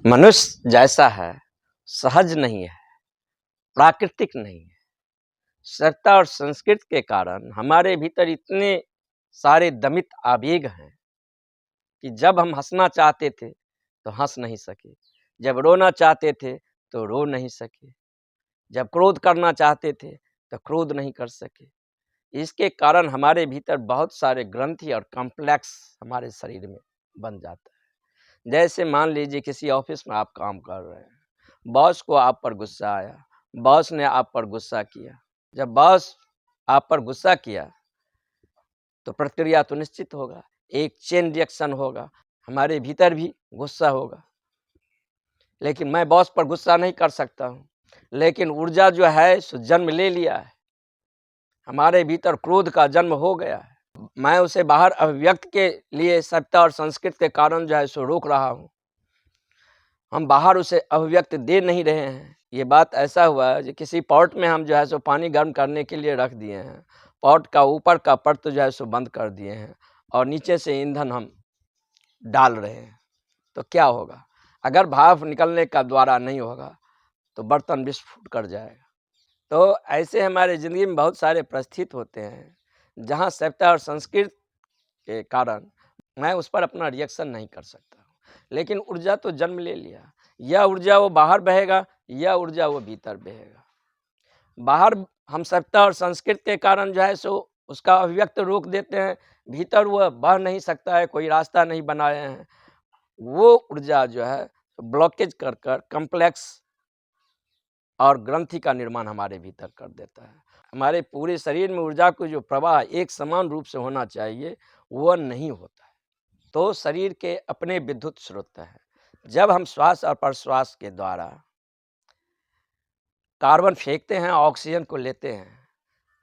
मनुष्य जैसा है सहज नहीं है, प्राकृतिक नहीं है। सत्ता और संस्कृति के कारण हमारे भीतर इतने सारे दमित आवेग हैं कि जब हम हंसना चाहते थे तो हंस नहीं सके, जब रोना चाहते थे तो रो नहीं सके, जब क्रोध करना चाहते थे तो क्रोध नहीं कर सके। इसके कारण हमारे भीतर बहुत सारे ग्रंथि और कॉम्प्लेक्स हमारे शरीर में बन जाता है। जैसे मान लीजिए किसी ऑफिस में आप काम कर रहे हैं, बॉस को आप पर गुस्सा आया, बॉस ने आप पर गुस्सा किया। जब बॉस आप पर गुस्सा किया तो प्रतिक्रिया तो निश्चित होगा, एक चेन रिएक्शन होगा, हमारे भीतर भी गुस्सा होगा। लेकिन मैं बॉस पर गुस्सा नहीं कर सकता हूँ, लेकिन ऊर्जा जो है सो जन्म ले लिया है, हमारे भीतर क्रोध का जन्म हो गया है। मैं उसे बाहर अभिव्यक्त के लिए सत्ता और संस्कृति के कारण जो है सो रोक रहा हूँ, हम बाहर उसे अभिव्यक्त दे नहीं रहे हैं। ये बात ऐसा हुआ है कि किसी पॉट में हम जो है सो पानी गर्म करने के लिए रख दिए हैं, पॉट का ऊपर का पर्त जो है सो बंद कर दिए हैं और नीचे से ईंधन हम डाल रहे हैं, तो क्या होगा? अगर भाप निकलने का द्वारा नहीं होगा तो बर्तन विस्फोट कर जाएगा। तो ऐसे हमारे ज़िंदगी में बहुत सारे परिस्थिति होते हैं जहाँ सभ्यता और संस्कृति के कारण मैं उस पर अपना रिएक्शन नहीं कर सकता हूँ, लेकिन ऊर्जा तो जन्म ले लिया। यह ऊर्जा वो बाहर बहेगा, यह ऊर्जा वो भीतर बहेगा। बाहर हम सभ्यता और संस्कृति के कारण जो है सो उसका अभिव्यक्त रोक देते हैं, भीतर वह बह नहीं सकता है, कोई रास्ता नहीं बनाए हैं। वो ऊर्जा जो है ब्लॉकेज कर कर कॉम्प्लेक्स और ग्रंथि का निर्माण हमारे भीतर कर देता है। हमारे पूरे शरीर में ऊर्जा को जो प्रवाह एक समान रूप से होना चाहिए, वह नहीं होता है। तो शरीर के अपने विद्युत स्रोत है। जब हम श्वास और प्रश्वास के द्वारा कार्बन फेंकते हैं, ऑक्सीजन को लेते हैं,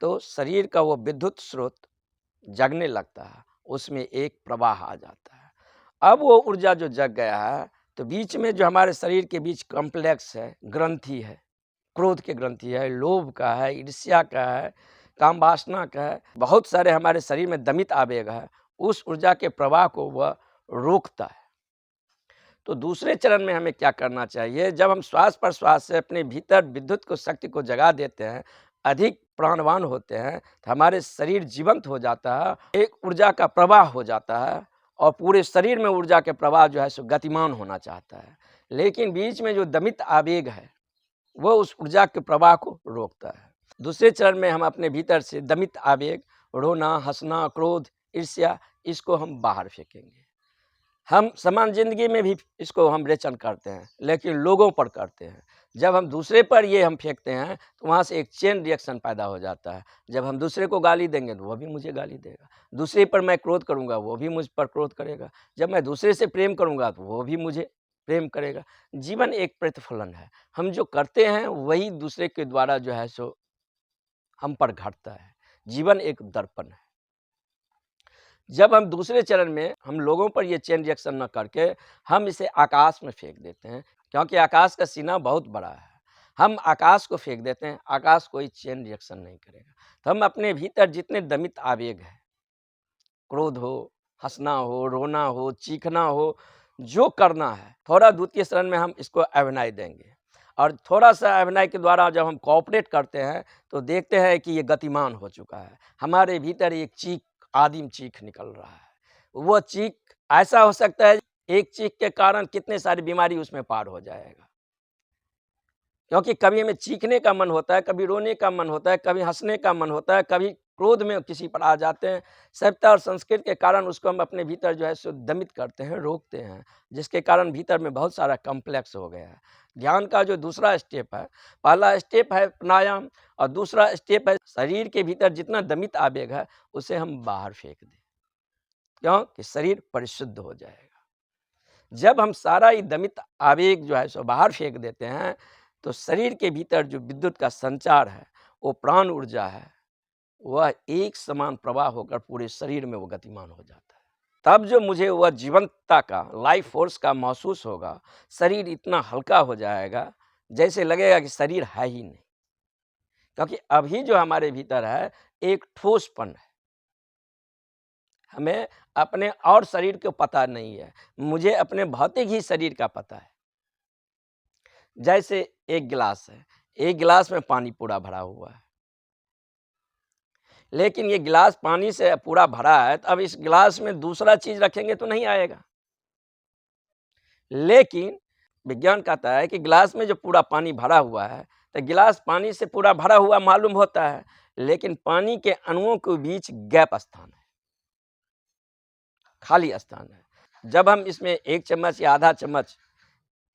तो शरीर का वो विद्युत स्रोत जगने लगता है, उसमें एक प्रवाह आ जाता है। अब वो ऊर्जा जो जग गया है, तो बीच में जो हमारे शरीर के बीच कॉम्प्लेक्स है, ग्रंथि है, क्रोध के ग्रंथि है, लोभ का है, ईर्ष्या का है, काम वासना का है, बहुत सारे हमारे शरीर में दमित आवेग है, उस ऊर्जा के प्रवाह को वह रोकता है। तो दूसरे चरण में हमें क्या करना चाहिए? जब हम श्वास प्रश्वास से अपने भीतर विद्युत को शक्ति को जगा देते हैं, अधिक प्राणवान होते हैं, तो हमारे शरीर जीवंत हो जाता है, एक ऊर्जा का प्रवाह हो जाता है और पूरे शरीर में ऊर्जा के प्रवाह जो है सो गतिमान होना चाहता है। लेकिन बीच में जो दमित आवेग है, वो उस ऊर्जा के प्रवाह को रोकता है। दूसरे चरण में हम अपने भीतर से दमित आवेग, रोना, हंसना, क्रोध, ईर्ष्या, इसको हम बाहर फेंकेंगे। हम समान ज़िंदगी में भी इसको हम रेचन करते हैं, लेकिन लोगों पर करते हैं। जब हम दूसरे पर ये हम फेंकते हैं, तो वहाँ से एक चेन रिएक्शन पैदा हो जाता है। जब हम दूसरे को गाली देंगे, तो वो भी मुझे गाली देगा। दूसरे पर मैं क्रोध करूँगा, वो भी मुझ पर क्रोध करेगा। जब मैं दूसरे से प्रेम करूँगा, तो वो भी मुझे प्रेम करेगा। जीवन एक प्रतिफलन है। हम जो करते हैं, वही दूसरे के द्वारा जो है सो हम पर घटता है। जीवन एक दर्पण है। जब हम दूसरे चरण में हम लोगों पर ये चेन रिएक्शन न करके हम इसे आकाश में फेंक देते हैं, क्योंकि आकाश का सीना बहुत बड़ा है। हम आकाश को फेंक देते हैं, आकाश कोई चेन रिएक्शन नहीं करेगा। तो हम अपने भीतर जितने दमित आवेग हैं, क्रोध हो, हंसना हो, रोना हो, चीखना हो, जो करना है, थोड़ा द्वितीय चरण में हम इसको अभिनय देंगे और थोड़ा-सा अभिनय के द्वारा जब हम कोऑपरेट करते हैं, तो देखते हैं कि ये गतिमान हो चुका है। हमारे भीतर एक चीख, आदिम चीख निकल रहा है। वो चीख ऐसा हो सकता है, एक चीख के कारण कितने सारी बीमारी उसमें पार हो जाएगा। क्योंकि कभी हमें चीखने का मन होता है, कभी रोने का मन होता है, कभी हँसने का मन होता है, कभी क्रोध में किसी पर आ जाते हैं। सभ्यता और संस्कृति के कारण उसको हम अपने भीतर जो है सो दमित करते हैं, रोकते हैं, जिसके कारण भीतर में बहुत सारा कॉम्प्लेक्स हो गया है। ध्यान का जो दूसरा स्टेप है, पहला स्टेप है प्राणायाम और दूसरा स्टेप है शरीर के भीतर जितना दमित आवेग है, उसे हम बाहर फेंक दें। क्यों? कि शरीर परिशुद्ध हो जाएगा। जब हम सारा ही दमित आवेग जो है सो बाहर फेंक देते हैं, तो शरीर के भीतर जो विद्युत का संचार है, वो प्राण ऊर्जा है, वह एक समान प्रवाह होकर पूरे शरीर में वो गतिमान हो जाता है। तब जो मुझे वह जीवंतता का, लाइफ फोर्स का महसूस होगा, शरीर इतना हल्का हो जाएगा, जैसे लगेगा कि शरीर है ही नहीं। क्योंकि अभी जो हमारे भीतर है, एक ठोसपन है। हमें अपने और शरीर को पता नहीं है, मुझे अपने भौतिक ही शरीर का पता है। जैसे एक गिलास है, एक गिलास में पानी पूरा भरा हुआ है, लेकिन ये गिलास पानी से पूरा भरा है, तो अब इस गिलास में दूसरा चीज़ रखेंगे तो नहीं आएगा। लेकिन विज्ञान कहता है कि गिलास में जो पूरा पानी भरा हुआ है, तो गिलास पानी से पूरा भरा हुआ मालूम होता है, लेकिन पानी के अणुओं के बीच गैप स्थान है, खाली स्थान है। जब हम इसमें 1 चम्मच या आधा चम्मच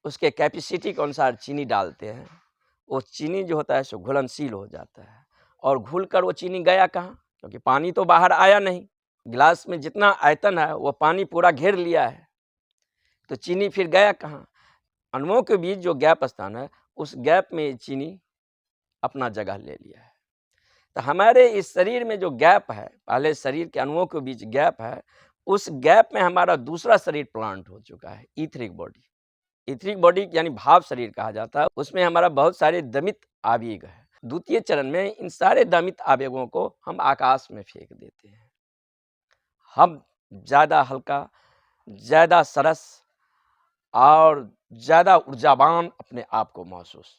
उसके कैपेसिटी के अनुसार चीनी डालते हैं, वो चीनी जो होता है सो घुलनशील हो जाता है, और घुलकर वो चीनी गया कहाँ? क्योंकि पानी तो बाहर आया नहीं। गिलास में जितना आयतन है वो पानी पूरा घेर लिया है, तो चीनी फिर गया कहाँ? अणुओं के बीच जो गैप स्थान है, उस गैप में चीनी अपना जगह ले लिया है। तो हमारे इस शरीर में जो गैप है, पहले शरीर के अणुओं के बीच गैप है, उस गैप में हमारा दूसरा शरीर प्लांट हो चुका है, ईथरिक बॉडी। ईथरिक बॉडी यानी भाव शरीर कहा जाता है। उसमें हमारा बहुत सारे दमित आवेग है। द्वितीय चरण में इन सारे दमित आवेगों को हम आकाश में फेंक देते हैं। हम ज़्यादा हल्का, ज़्यादा सरस और ज़्यादा ऊर्जावान अपने आप को महसूस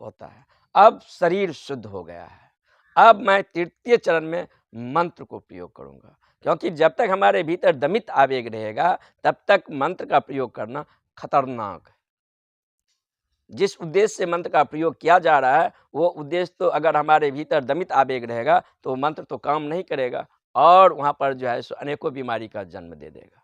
होता है। अब शरीर शुद्ध हो गया है। अब मैं तृतीय चरण में मंत्र को प्रयोग करूँगा, क्योंकि जब तक हमारे भीतर दमित आवेग रहेगा, तब तक मंत्र का प्रयोग करना खतरनाक है। जिस उद्देश्य से मंत्र का प्रयोग किया जा रहा है, वो उद्देश्य तो अगर हमारे भीतर दमित आवेग रहेगा, तो मंत्र तो काम नहीं करेगा और वहाँ पर जो है सो अनेकों बीमारी का जन्म दे देगा।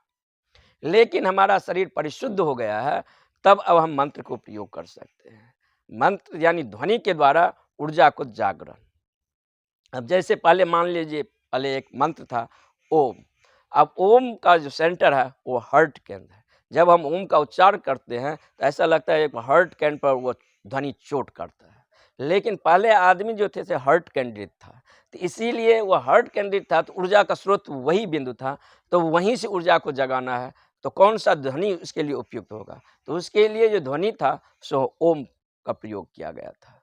लेकिन हमारा शरीर परिशुद्ध हो गया है, तब अब हम मंत्र को प्रयोग कर सकते हैं। मंत्र यानी ध्वनि के द्वारा ऊर्जा को जागरण। अब जैसे पहले मान लीजिए, पहले एक मंत्र था ओम। अब ओम का जो सेंटर है वो हार्ट केंद्र है। जब हम ओम का उच्चारण करते हैं तो ऐसा लगता है एक हार्ट केंद्र पर वो ध्वनि चोट करता है। लेकिन पहले आदमी जो थे से हार्ट केंद्रित था, तो इसीलिए वो हार्ट केंद्रित था, तो ऊर्जा का स्रोत वही बिंदु था, तो वहीं से ऊर्जा को जगाना है, तो कौन सा ध्वनि उसके लिए उपयुक्त होगा? तो उसके लिए जो ध्वनि था सो ओम का प्रयोग किया गया था,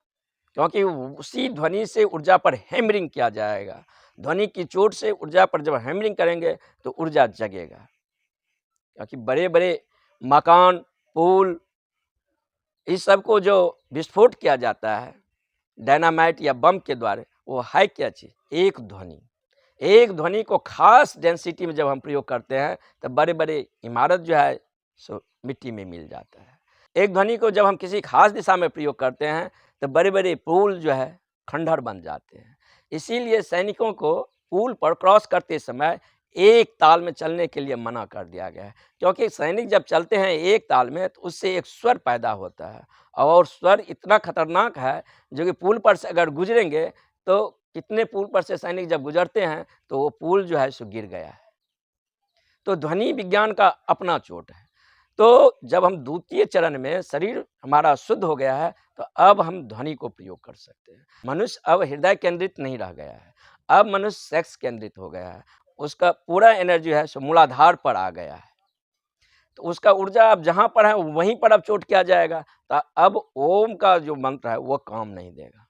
क्योंकि उसी ध्वनि से ऊर्जा पर हैमरिंग किया जाएगा। ध्वनि की चोट से ऊर्जा पर जब हैमरिंग करेंगे तो ऊर्जा जगेगा, क्योंकि बड़े-बड़े मकान, पुल, इस सब को जो विस्फोट किया जाता है डायनामाइट या बम के द्वारा, वो है क्या चीज़? एक ध्वनि। एक ध्वनि को खास डेंसिटी में जब हम प्रयोग करते हैं, तो बड़े-बड़े इमारत जो है सो मिट्टी में मिल जाता है। एक ध्वनि को जब हम किसी खास दिशा में प्रयोग करते हैं, तो बड़े-बड़े पुल जो है खंडहर बन जाते हैं। इसीलिए सैनिकों को पुल पर क्रॉस करते समय एक ताल में चलने के लिए मना कर दिया गया है, क्योंकि सैनिक जब चलते हैं एक ताल में, तो उससे एक स्वर पैदा होता है, और स्वर इतना खतरनाक है जो कि पुल पर से अगर गुजरेंगे, तो कितने पुल पर से सैनिक जब गुजरते हैं तो वो पुल जो है सो गिर गया है। तो ध्वनि विज्ञान का अपना चोट है। तो जब हम द्वितीय चरण में शरीर हमारा शुद्ध हो गया है, तो अब हम ध्वनि को प्रयोग कर सकते हैं। मनुष्य अब हृदय केंद्रित नहीं रह गया है, अब मनुष्य सेक्स केंद्रित हो गया है। उसका पूरा एनर्जी है सो मूलाधार पर आ गया है, तो उसका ऊर्जा अब जहाँ पर है वहीं पर अब चोट किया जाएगा। तो अब ओम का जो मंत्र है वो काम नहीं देगा।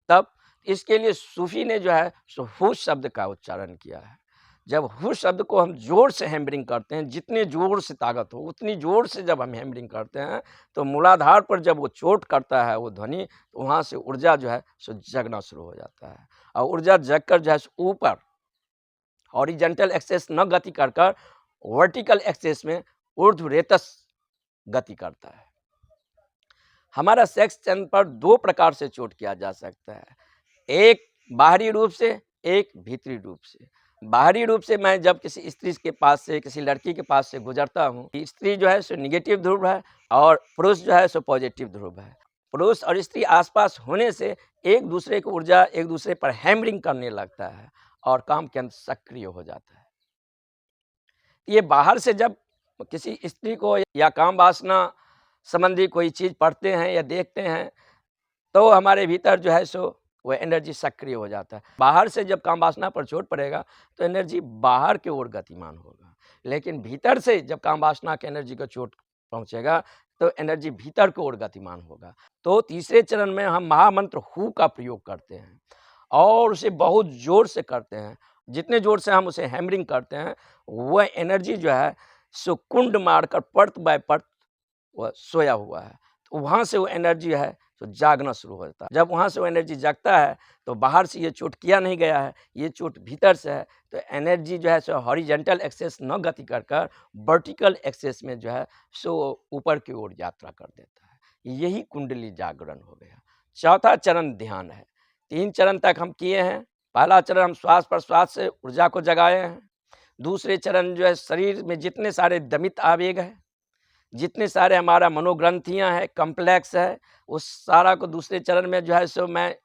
तब इसके लिए सूफी ने जो है सो हुश शब्द का उच्चारण किया है। जब हुश शब्द को हम जोर से हैमरिंग करते हैं, जितने जोर से ताकत हो उतनी जोर से जब हम हैमरिंग करते हैं, तो मूलाधार पर जब वो चोट करता है वो ध्वनि, तो वहाँ से ऊर्जा जो है सो जगना शुरू हो जाता है, और ऊर्जा जगकर जो है सो ऊपर हॉरिजेंटल एक्सेस न गति कर कर वर्टिकल एक्सेस में ऊर्ध्वरेतस गति करता है। हमारा सेक्स चंद्र पर दो प्रकार से चोट किया जा सकता है, एक बाहरी रूप से, एक भीतरी रूप से। बाहरी रूप से मैं जब किसी स्त्री के पास से, किसी लड़की के पास से गुजरता हूँ, स्त्री जो है सो निगेटिव ध्रुव है और पुरुष जो है सो पॉजिटिव ध्रुव है। पुरुष और स्त्री आसपास होने से एक दूसरे की ऊर्जा एक दूसरे पर हैमरिंग करने लगता है और काम केंद्र सक्रिय हो जाता है। ये बाहर से जब किसी स्त्री को या काम वासना संबंधी कोई चीज़ पढ़ते हैं या देखते हैं, तो हमारे भीतर जो है सो वो एनर्जी सक्रिय हो जाता है। बाहर से जब काम वासना पर चोट पड़ेगा तो एनर्जी बाहर की ओर गतिमान होगा, लेकिन भीतर से जब काम वासना की एनर्जी को चोट पहुंचेगा तो एनर्जी भीतर की ओर गतिमान होगा। तो तीसरे चरण में हम महामंत्र हु का प्रयोग करते हैं और उसे बहुत जोर से करते हैं। जितने जोर से हम उसे हैमरिंग करते हैं, वह एनर्जी जो है सो कुंड मारकर परत बाय परत वह सोया हुआ है, तो वहाँ से वो एनर्जी है तो जागना शुरू हो जाता है। जब वहाँ से वो एनर्जी जागता है तो बाहर से ये चोट किया नहीं गया है, ये चोट भीतर से है, तो एनर्जी जो है सो हॉरिजेंटल एक्सेस न गति कर कर वर्टिकल एक्सेस में जो है सो ऊपर की ओर यात्रा कर देता है। यही कुंडली जागरण हो गया। चौथा चरण ध्यान है। 3 चरण तक हम किए हैं। पहला चरण हम श्वास प्रश्वास से ऊर्जा को जगाए हैं। दूसरे चरण जो है शरीर में जितने सारे दमित आवेग है, जितने सारे हमारा मनोग्रंथियाँ हैं, कॉम्प्लेक्स है, उस सारा को दूसरे चरण में जो है सो मैं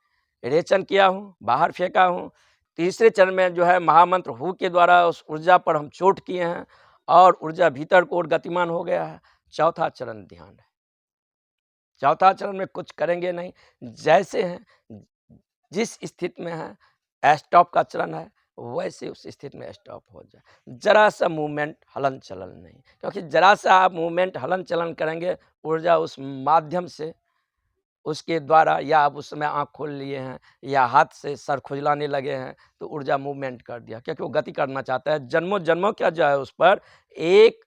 रेचन किया हूँ, बाहर फेंका हूँ। तीसरे चरण में जो है महामंत्र हू के द्वारा उस ऊर्जा पर हम चोट किए हैं और ऊर्जा भीतर को ओर गतिमान हो गया है। चौथा चरण ध्यान है। चौथा चरण में कुछ करेंगे नहीं, जैसे हैं, जिस स्थिति में है, स्टॉप का चरण है, वैसे उस स्थिति में स्टॉप हो जाए। जरा सा मूवमेंट हलन चलन नहीं, क्योंकि जरा सा आप मूवमेंट हलन चलन करेंगे, ऊर्जा उस माध्यम से उसके द्वारा, या आप उस समय आँख खोल लिए हैं या हाथ से सर खुजलाने लगे हैं तो ऊर्जा मूवमेंट कर दिया, क्योंकि वो गति करना चाहता है। जन्मों जन्मों का जो है उस पर एक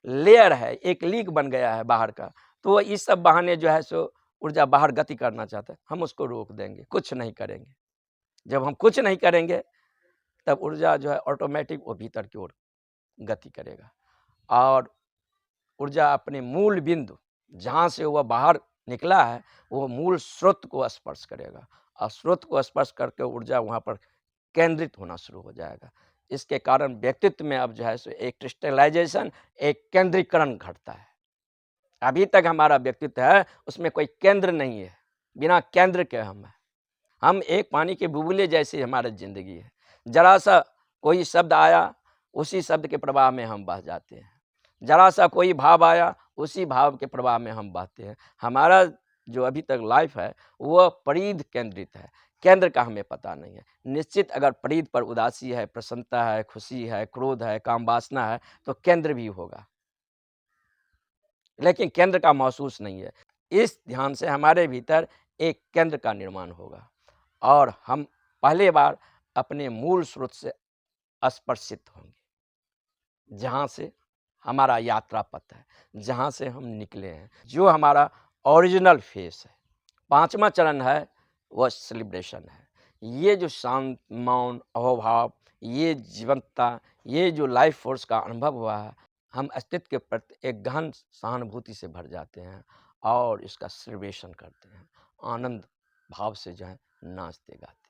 लेयर है, एक लीक बन गया है बाहर का, तो वो इस सब बहाने जो है सो ऊर्जा बाहर गति करना चाहता है। हम उसको रोक देंगे, कुछ नहीं करेंगे। जब हम कुछ नहीं करेंगे तब ऊर्जा जो है ऑटोमेटिक वो भीतर की ओर गति करेगा और ऊर्जा अपने मूल बिंदु जहाँ से वह बाहर निकला है वो मूल स्रोत को स्पर्श करेगा और स्रोत को स्पर्श करके ऊर्जा वहाँ पर केंद्रित होना शुरू हो जाएगा। इसके कारण व्यक्तित्व में अब जो है सो एक क्रिस्टलाइजेशन, एक केंद्रीकरण घटता है। अभी तक हमारा व्यक्तित्व है उसमें कोई केंद्र नहीं है, बिना केंद्र के हम हैं। हम एक पानी के बुलबुले जैसी हमारी ज़िंदगी है। ज़रा सा कोई शब्द आया, उसी शब्द के प्रवाह में हम बह जाते हैं। ज़रा सा कोई भाव आया, उसी भाव के प्रवाह में हम बहते हैं। हमारा जो अभी तक लाइफ है, वह परिध केंद्रित है, केंद्र का हमें पता नहीं है। निश्चित अगर परिध पर उदासी है, प्रसन्नता है, खुशी है, क्रोध है, काम वासना है, तो केंद्र भी होगा। लेकिन केंद्र का महसूस नहीं है। इस ध्यान से हमारे भीतर एक केंद्र का निर्माण होगा और हम पहली बार अपने मूल स्रोत से स्पर्शित होंगे, जहाँ से हमारा यात्रा पथ है, जहाँ से हम निकले हैं, जो हमारा ओरिजिनल फेस है। 5वां चरण है वह सेलिब्रेशन है। ये जो शांत, मौन, अहोभाव, ये जीवंतता, ये जो लाइफ फोर्स का अनुभव हुआ है, हम अस्तित्व के प्रति एक गहन सहानुभूति से भर जाते हैं और इसका सेलिब्रेशन करते हैं। आनंद भाव से जो है नाचते गाते हैं।